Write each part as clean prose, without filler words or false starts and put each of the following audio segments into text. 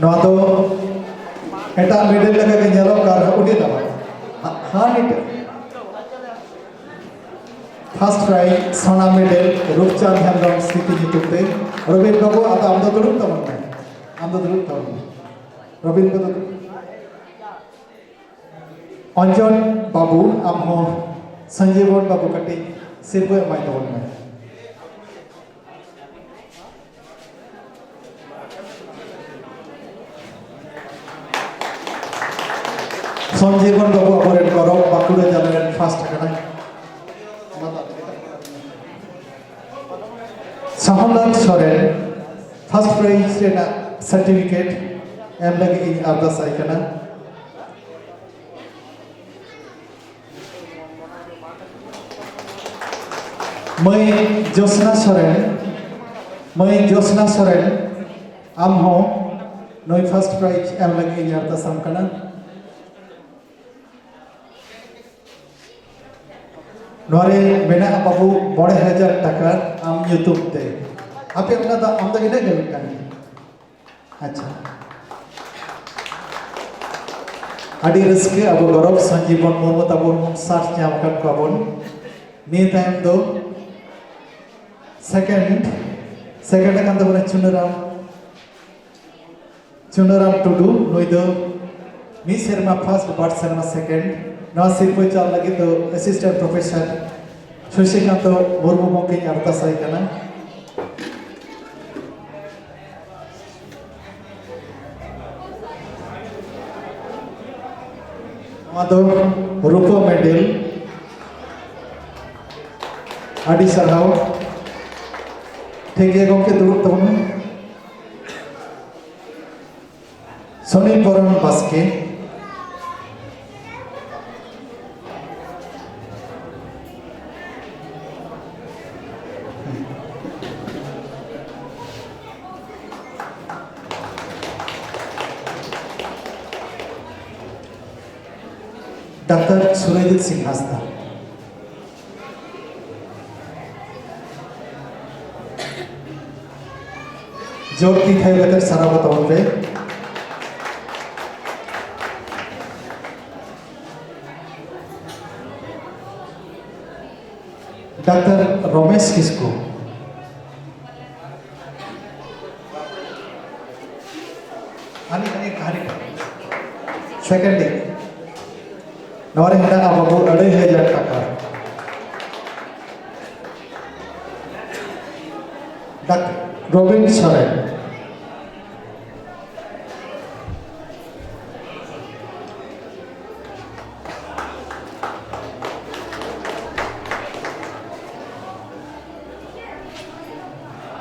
नवा तो एटा मेडल लगा के ᱧᱮᱞᱚᱜ कार उड़ी दबा हाँ नीट फर्स्ट प्राइज सोना मेडल रूपचांद हेम्ब्रम स्थिति जितुते रविन बाबू आता आम दुरुब तमन रविन को अंजन बाबू आम हो संजीवन बाबू कटी सिरबो एमाय तबन में संजीवन बाबू अपरेट करो बाकुड़ा जाले फास्ट करना साहलात सोरेन फर्स्ट प्राइज रेना सर्टिफिकेट एम लगे इन अरदास आइकना मैं जोसना सोरेन आम हो नई फर्स्ट प्राइज एम लगे इन अरदास आमकना नोरे मेना बाबू 5000 टाका आम यूट्यूब ते आपे उना दा आम दा इना गे मिटान अच्छा आदि रस्के अब गौरव संजीवन मुर्मू ताबो साथ जाम कर पाबन नि टाइम दो सेकंड कान दो चुनराम टुडू नोय दो मी सेरमा फर्स्ट बार सेरमा सेकंड नवा सिरपो चाल लगे तो असिस्टेंट प्रोफेसर शशिकांत मुर्मू मोके अरदास आइकना मादो रूपो मेडल आदि सरहाव ठेके गोके दुरुब तबन सोनी बरन बास्के डॉक्टर सुरजीत सिंह हासदा जोर की थे बेहतर सारा बताओ पे डॉक्टर रमेश किस्को सेकंड नवारे हेना बाबू 2500 टाका डॉक्टर रविन सोरेन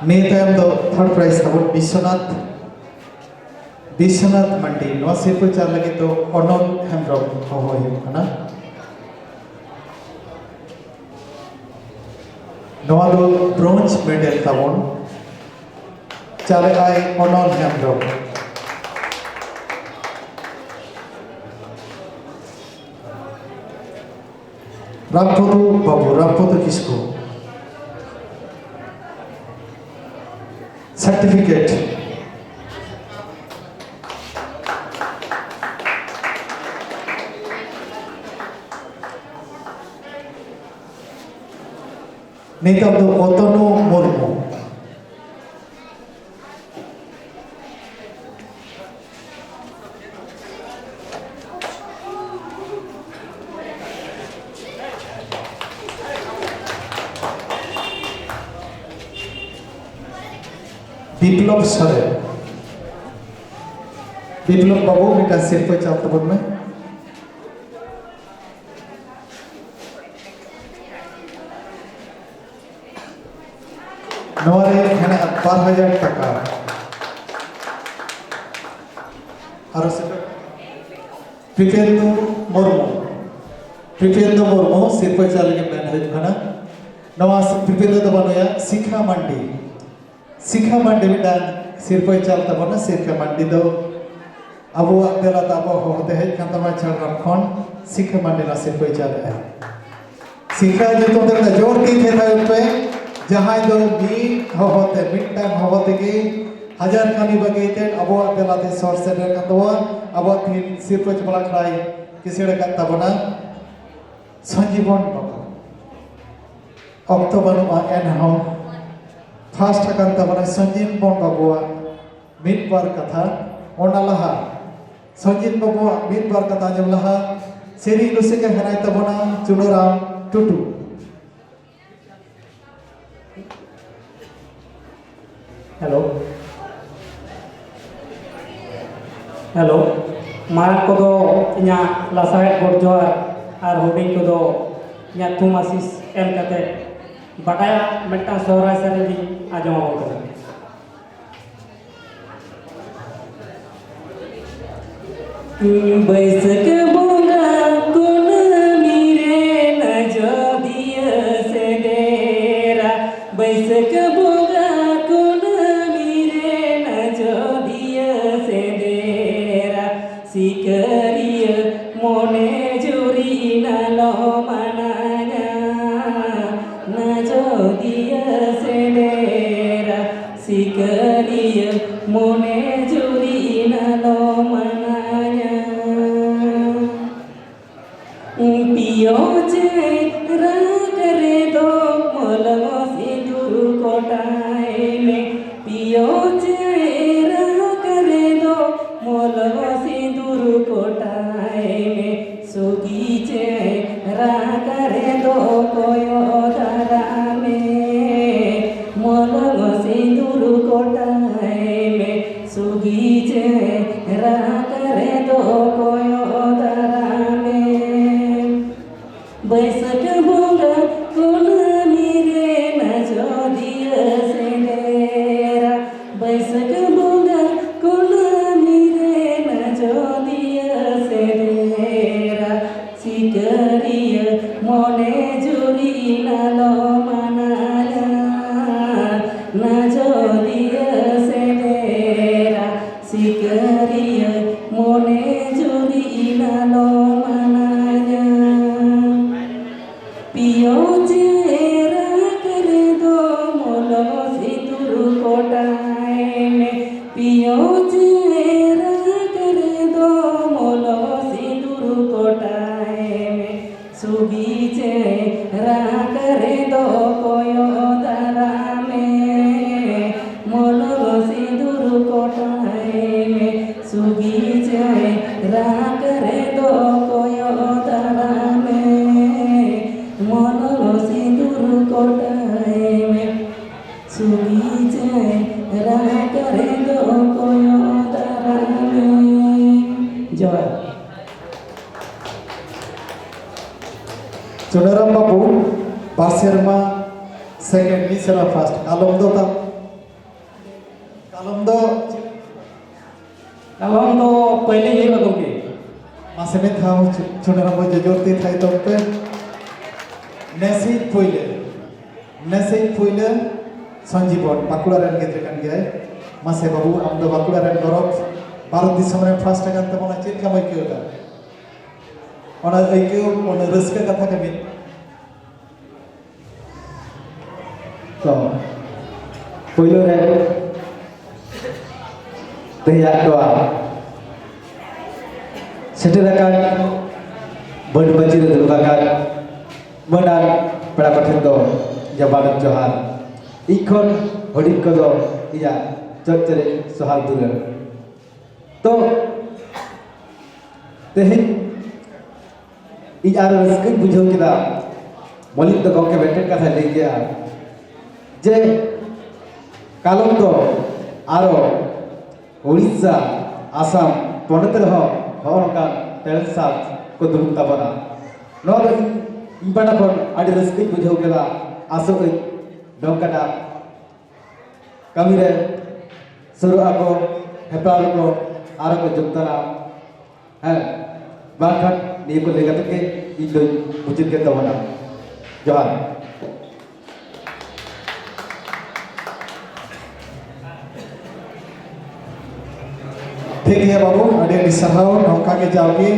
मे टाइम दो थर्ड प्राइज तब विश्वनाथ मंडी नवा सिरपो चार लगे तो अनल हेम्ब्रम हो ना नवा दो ब्रोंज मेडल तबन चाले आय अनल हेम्ब्रम रामपदु किस्को सर्टिफिकेट नेता दो ओतनो मुर्मू विप्लव सोरेन विप्लव बाबू बेटा सिर पे चालते बोल में नवारे हेना 12,000 टाका और प्रिपेंदु मुर्मू सिर पे चाल के मैन है खाना नवा प्रिपेंदु तो बनोया शिखा मंडी मिटान सिर पे चालता बना शिखा मंडी दो अब वो देला ताबो होते हैं कंतमा चढ़ खन शिखा मंडी ना सिर पे चाल है शिखा जो तो देखना जोर की थे था उन पे जहां दो मीट होते मिटन होते के हजार कमी बगैते अब बेलाते सर सेटर कतवा अब तीन सिरपच बला खड़ाई किसी कता बना संजीवन बाबू अक्टोबर एन हम फास्ट कता बना संजीवन बाबू मिट बार कथा ओना लहा संजीवन बाबू मिट बार कथा जब लहा सेरी लुसे के हराय तबना चुनराम टुटू हेलो हेलो मार को दो इना लासाय बोर्जोर और हुडिंग को दो इना तुमासिस एम कते बटाया मेटा सोहरा सरेली आजमा होकर बैसक बोंगा कोन मीरे न जो दिया से डेरा बैसक बोंगा कोन मीरे न जो दिया से डेरा सिकरिय मोने जुरी न लो मनाया न जो दिया से डेरा सिकरिय मोने जुरी न लो मनाया पियो चेहरा करे दो मोलगो सिंदूर कोटाए में पियो चेहरा करे दो मोलगो सिंदूर कोटाए में सुगी चेहरा करे दो कोयो धारा में मोलगो सिंदूर कोटाए में सुगी चेहरा करे दो कोयो धारा बैसक बोंगा कोन मीरे न जो दिया से डेरा बैसक बोंगा कोन मीरे न जो दिया से डेरा सिकरिय मोने जुरी न लो मनाया न जो दिया से डेरा सिकरिय मोने जुरी न लो मनाया पियो चेहरा करे दो मोलगो सिंदूर कोटाए में पियो चेहरा करे दो मोलगो सिंदूर कोटाए में सुगी चेहरा करे दो कोयो दारा में मोलगो सिंदूर कोटाए में सुगी चेहरा करे दो कोयो दारा में मोलगो सिंदूर कोटाए में सुगी चेहरा करे दो कोयो दारा में जय चुनराम बाबू बासेरमा सेकंड मिसरा फर्स्ट कालम दो पहले ही बताऊंगी मासे में था चुनराम बाबू जोरती था तो पे नेसिक पुइले संजीवन बाकुड़ा रेन गिद्रे कान गियाय मासे बाबू आम दो बाकुड़ा रेन गरब भारत दिसम रेन फर्स्ट टाइम ते मना चेक का मइके होगा ओना एके ओना रस्का कथा के मिन तो पहिलो रे तैयार दोआ सेटेराkan बड़ बजी रे दुबाkan मनान पेड़ा कठिन दो जबान जोहार इखन हडिक को दो इया चर्चरे सोहाग दुलर तो तेहिन इयार रस्कन बुझो किदा मलिक तो गके बेटे कथा ले गया जे कालम तो आरो ओडिशा आसाम पनतर हो का टैलेंट साथ को दुरुक तबना नो इबाना कोन आदि रस्कन बुझो केला आसो डोंकाटा कमी रे सुरु आको हेपाल को आरो को जुक्तना है बाखन नी को लेगा के इदो बुझित के तबना जोहार ठीक है बाबू अडे दिसहाव नौका के जाओगे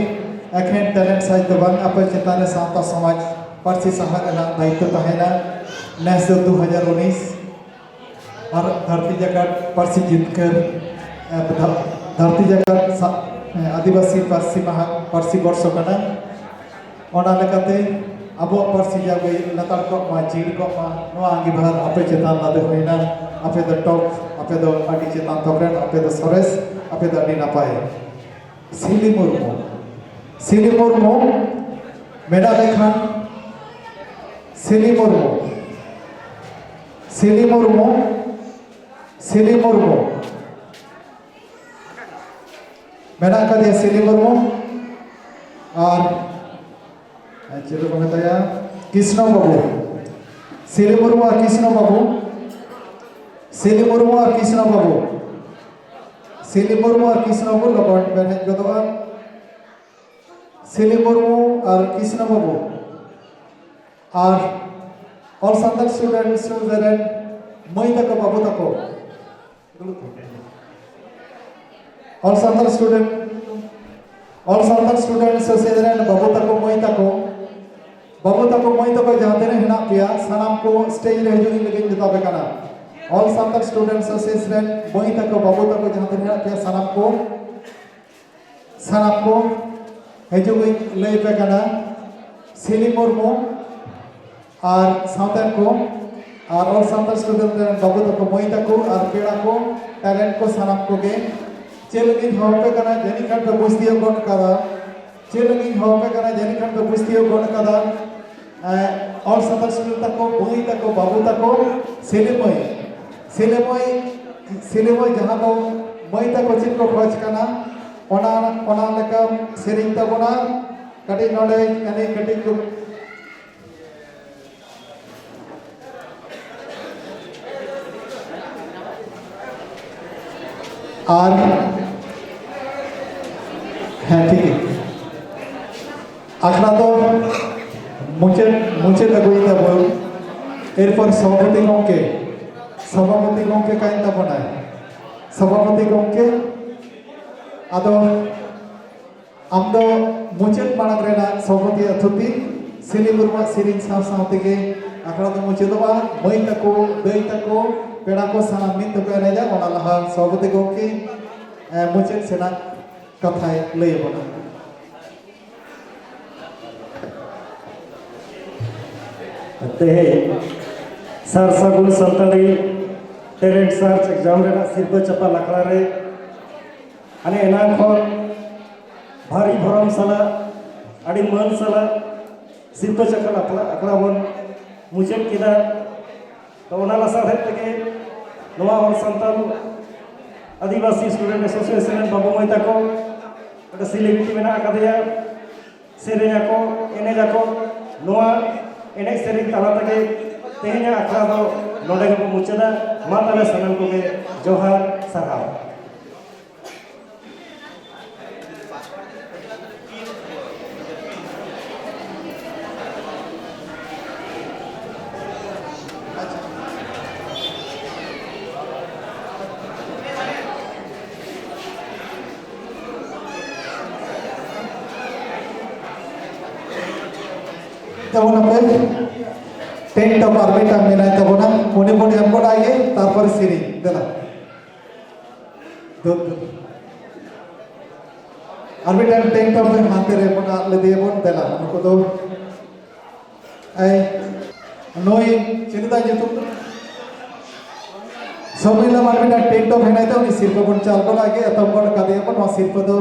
एखेन टैलेंट साइज तो बंग अपन चेताने साता समाज परसी सहागना दायित्व तहेना नेस 2019 और धरती जाकात पार्सी जितकर धरती जाकात आदिवासी पार्सी महा पार्सी वर्ष कना ओना लेकाते अब पार्सी जागे लतार को मा जीर को मा नो आंगिभार आपे चेतान लादे होइना आपे द टॉप आपे द आदि चेतान तोकरेन आपे द सरेस आपे द आदि नापाय सिली मुर्मू मेना लेखान सिली मुर्मू मेना कदिया सिली मुर्मू और चलो को बताया कृष्ण बाबू सिली मुर्मू और कृष्ण बाबू सिली मुर्मू और कृष्ण बाबू सिली मुर्मू और कृष्ण बाबू लगन बेने जदवा सिली मुर्मू और कृष्ण बाबू और all Santal students moi tako babu tako all Santal students sederen babu tako moi tako jahan tine hena pia sanam ko stage re hijui lagi jota bekana all Santal students sederen moi tako babu tako jahan tine hena pia sanam ko hijui lay bekana Sili Murmu और southern को और all सांतल student बाबू तक मोई तक और पेड़ा को talent को सनाम को गे चेलगी होपे कना जनी खन पे बुस्तियो कोन कदा चेलगी होपे कना जनी खन पे बुस्तियो कोन कदा ऑल सांतल स्टूडेंट तक को मोई तक को बाबू तक को सिलेमोई जहां को मोई तक को चिन को खोज कना ओना लेका सेरिंग तबना कटी नोडे यानी कटी को और हाँ ठीक है आखना तो मुझे लगोई तब एरपर सभापति गोंके काइन तबना सभापति गोंके आदो आम दो मुझे मांग रेना सभापति अथुति सिली मुर्मा सिरिंग साथ के आखना तो मुझे तो मई तको दई तको पेड़ा को साना मिन तको एनेजा ओना लहा सभापति गोंके मुझे सेना कथाय लय बना ते सार सागुन संताली टैलेंट सर्च एग्जाम रे सिरपा चपा लखड़ा रे अने एना खन भारी भरम साला अड़ी मन साला सिरपा चपा अकड़ा बन मुझे किदा तो ओना लसा है तके नवा और संताल आदिवासी स्टूडेंट एसोसिएशन बाबू मई तको ओटा सिलेक्ट मेना कदिया सेरेना को एने जाको नवा एने सेरिंग तला तके तेहना अखड़ा दो नोडे को मुचदा मा तले सनम को जोहार सरहाव तबना पे टेंट ऑफ आर्बिटा मेना तबना उन्हें बोले हमको आइए तापर सिरी देला दो आर्बिटा टेंट ऑफ हाथे रे बना ले दिए बोल देला हमको तो ऐ नोई चिंता जेतु सोमिला आर्बिटा टेंट ऑफ है तो उन्हें सिर को चाल को आगे तब बड़ का दिए अपन वहां सिर को तो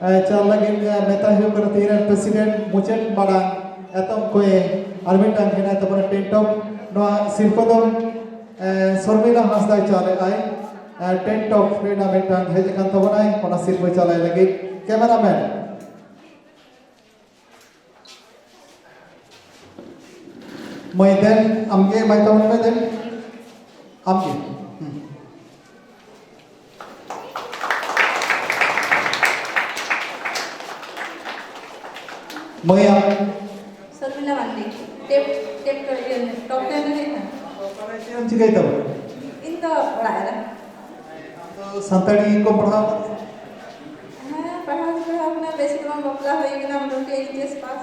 चाल लगे नेता हियो कर तीरन प्रेसिडेंट मुचेन बड़ा एतम कोई आर्बिटा हेना तबना टेंट ऑफ नो सिरको दो शर्मिला हासदा चाले आय टेंट ऑफ रेना मेटान हेज कान तबना ओना सिरको चाले लगे कैमरामैन मैं देन आमगे मैं तबन में देन आमगे मैं शर्मिला मांडी टेप कर टॉप 10 में है हम चिकाई तब इनका पढ़ाया तो संताड़ी को पढ़ा हां पढ़ा अपना बेसिक में बपला होई कि नाम लोग के HS pass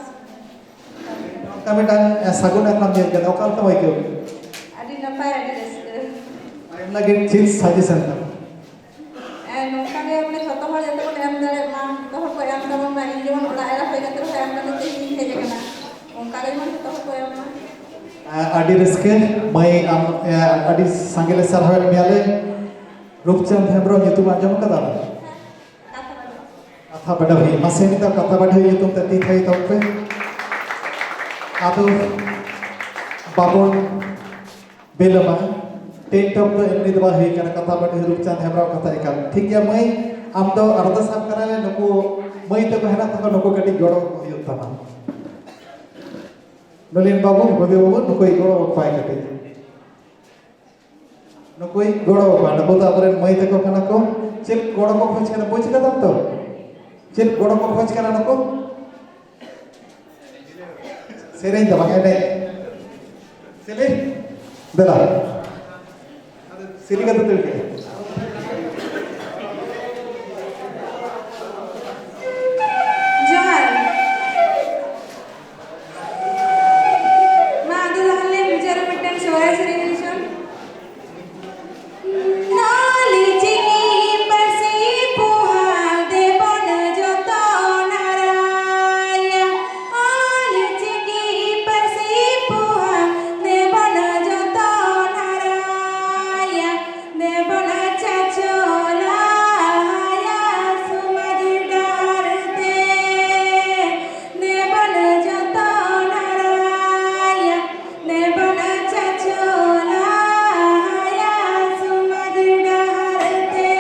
kami dan sagun aklam dia kan okal tahu itu Adi nafai adi raske. ayam lagi cheese suggestion tam Nongka ge mane joto hor jato ko em dare ma to hor ko em da ma in jemon ora era hoy gatro em da te hin heje kana. Ongka ge man to hor ko em ma. adi raske mai am adi sangile sarhawen miale Rupchand Hembrong itu anjam kada kata badhawi masih kita kata badhawi itu tadi kai tau pe atau babon belama tent of the एमनी दबा है करना कथा but Roopchand हेमराव कथा इकाल ठीक है मैं आम तो अर्धा साफ करा ले नको मैं तो कहना था नको कटी गड़ो युद्ध था नलिन बाबू बबे बाबू नको गड़ो पाए कटे नको गड़ो पा नको तो अपने मैं तो कहना को चल गड़ो को खोज करना पूछ का तो चल गड़ो को खोज करना नको सेरें दबा के नहीं सेले दला सिरी का तो तिल के Johar. Ma adu lahalle bicara mitten suara seriusan. Nali chini pasi puha debon joto naraya. Nali chini pasi puha debon joto naraya. Debon chachola ya sumadi darte. Debon joto naraya. Debon chachola ya sumadi darte.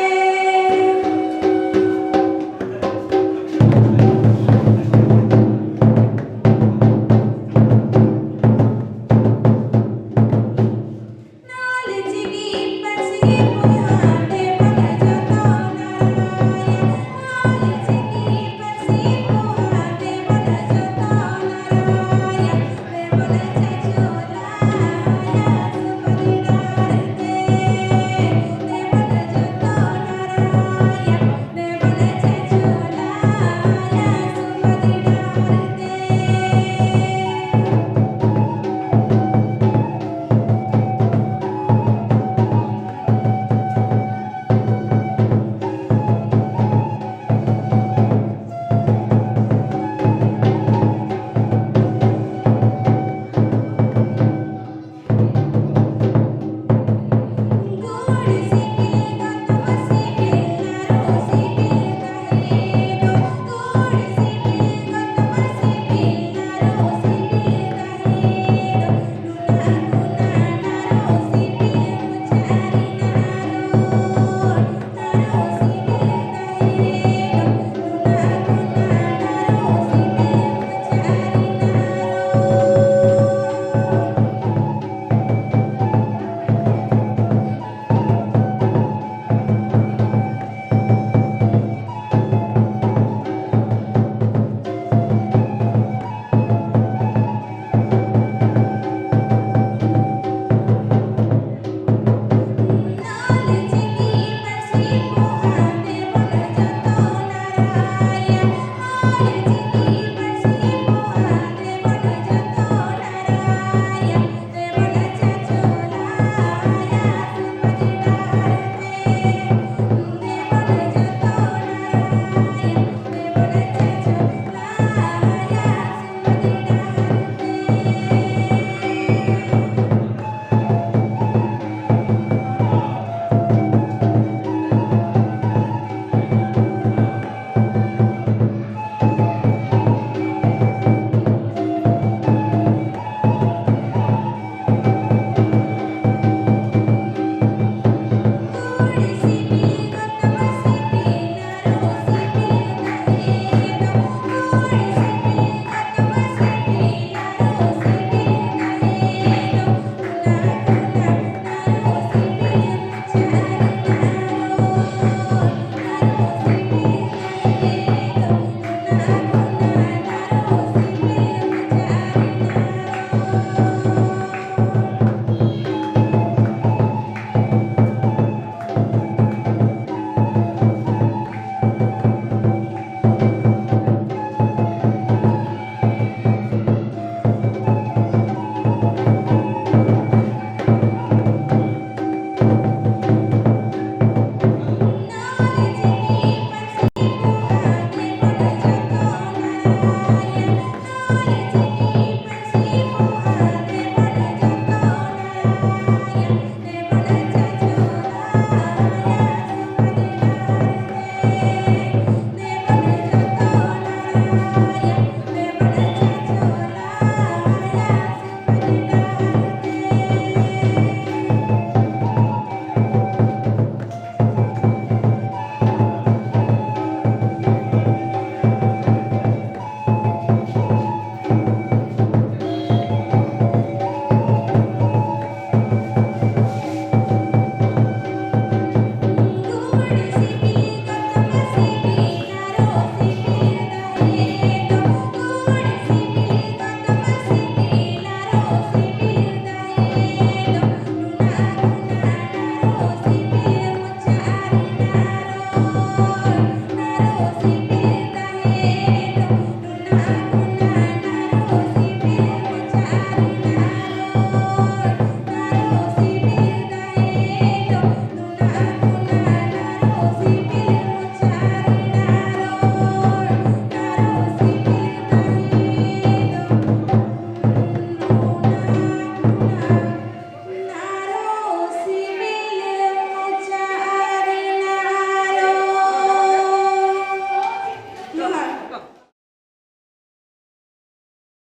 Knowledge ki pasi